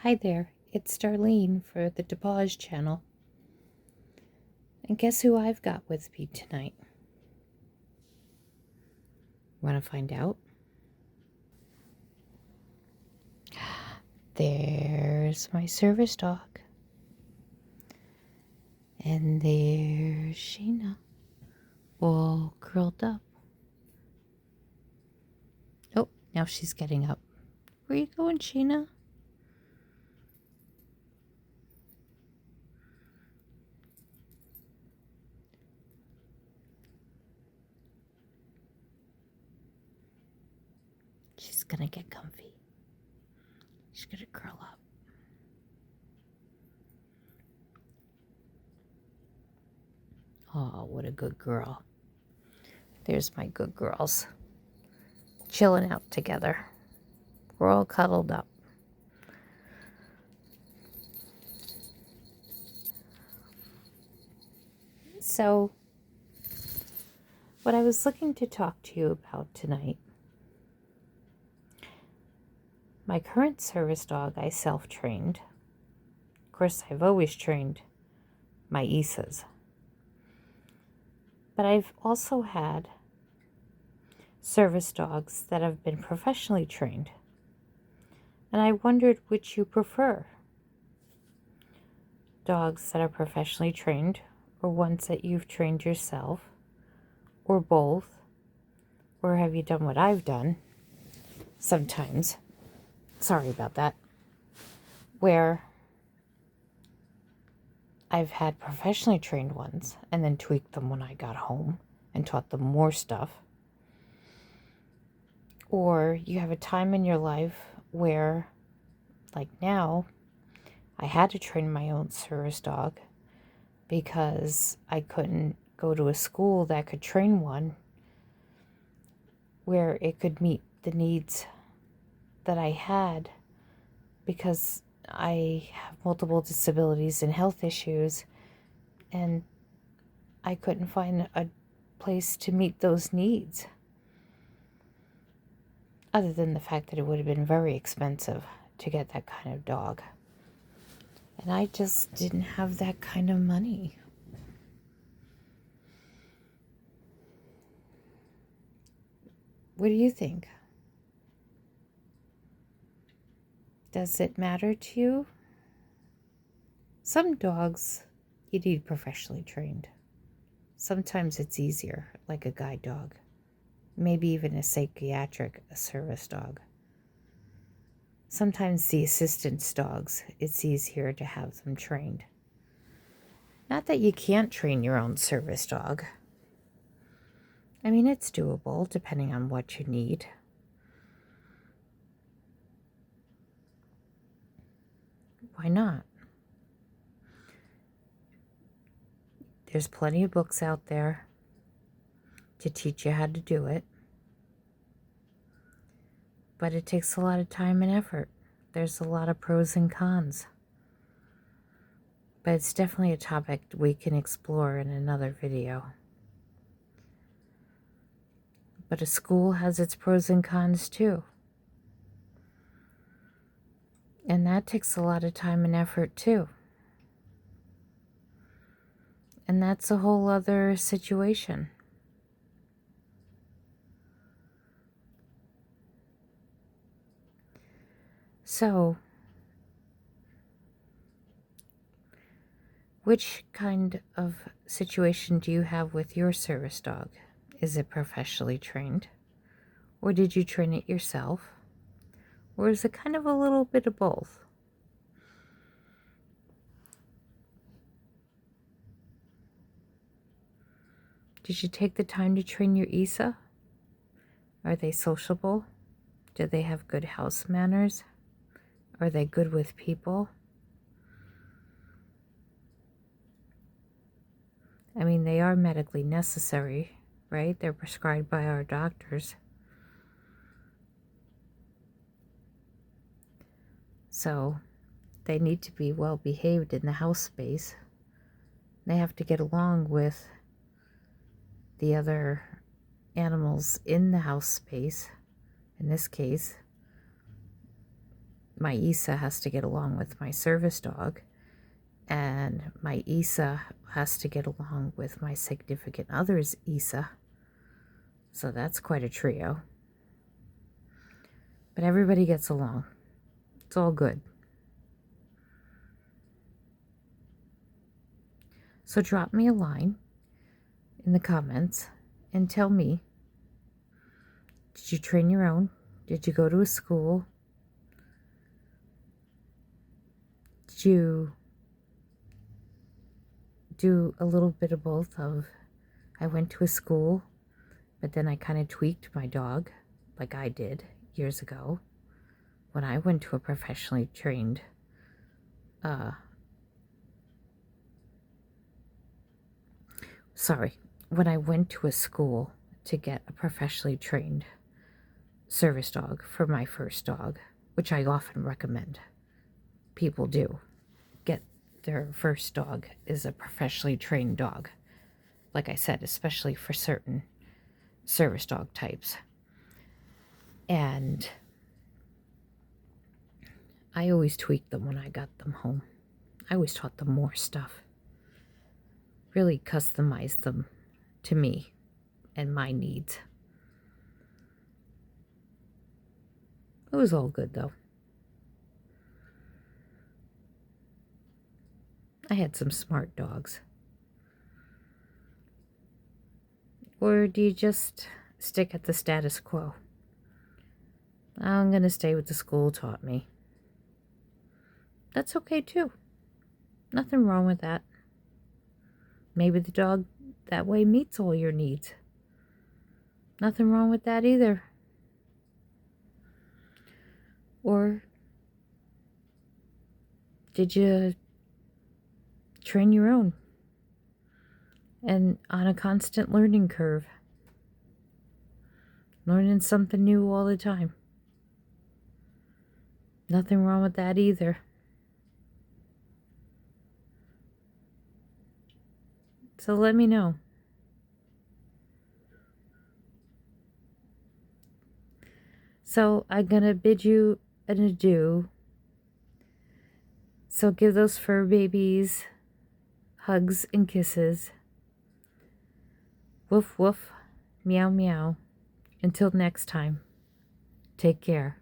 Hi there, it's Darlene for the DePauge channel. And guess who I've got with me tonight? Want to find out? There's my service dog. And there's Sheena, all curled up. Oh, now she's getting up. Where you going, Sheena? She's gonna get comfy. She's gonna curl up. Oh, what a good girl. There's my good girls. Chilling out together. We're all cuddled up. So, what I was looking to talk to you about tonight, my current service dog I self-trained. Of course, I've always trained my Isas. But I've also had service dogs that have been professionally trained. And I wondered which you prefer. Dogs that are professionally trained, or ones that you've trained yourself, or both. Or have you done what I've done sometimes? Sorry about that. Where I've had professionally trained ones and then tweaked them when I got home and taught them more stuff. Or you have a time in your life where, like now, I had to train my own service dog because I couldn't go to a school that could train one where it could meet the needs that I had, because I have multiple disabilities and health issues, and I couldn't find a place to meet those needs, other than the fact that it would have been very expensive to get that kind of dog. And I just didn't have that kind of money. What do you think? Does it matter to you? Some dogs you need professionally trained. Sometimes it's easier, like a guide dog. Maybe even a psychiatric service dog. Sometimes the assistance dogs, it's easier to have them trained. Not that you can't train your own service dog. I mean, it's doable depending on what you need. Why not? There's plenty of books out there to teach you how to do it. But it takes a lot of time and effort. There's a lot of pros and cons. But it's definitely a topic we can explore in another video. But a school has its pros and cons too. And that takes a lot of time and effort too. And that's a whole other situation. So, which kind of situation do you have with your service dog? Is it professionally trained? Or did you train it yourself? Or is it kind of a little bit of both? Did you take the time to train your Isa? Are they sociable? Do they have good house manners? Are they good with people? I mean, they are medically necessary, right? They're prescribed by our doctors. So they need to be well behaved in the house space. They have to get along with the other animals in the house space. In this case, my Isa has to get along with my service dog, and my Isa has to get along with my significant other's Isa. So that's quite a trio. But everybody gets along. It's all good. So drop me a line in the comments and tell me, did you train your own? Did you go to a school? Did you do a little bit of both of, I went to a school, but then I kind of tweaked my dog like I did years ago when I went to a professionally trained when I went to a school to get a professionally trained service dog for my first dog, which I often recommend people do. Get their first dog is a professionally trained dog. Like I said, especially for certain service dog types. And I always tweaked them when I got them home. I always taught them more stuff. Really customized them to me and my needs. It was all good though. I had some smart dogs. Or do you just stick at the status quo? I'm going to stay with the school taught me. That's okay too. Nothing wrong with that. Maybe the dog that way meets all your needs. Nothing wrong with that either. Or did you train your own and on a constant learning curve? Learning something new all the time. Nothing wrong with that either. So let me know. So I'm going to bid you an adieu. So give those fur babies hugs and kisses. Woof woof, meow meow. Until next time, take care.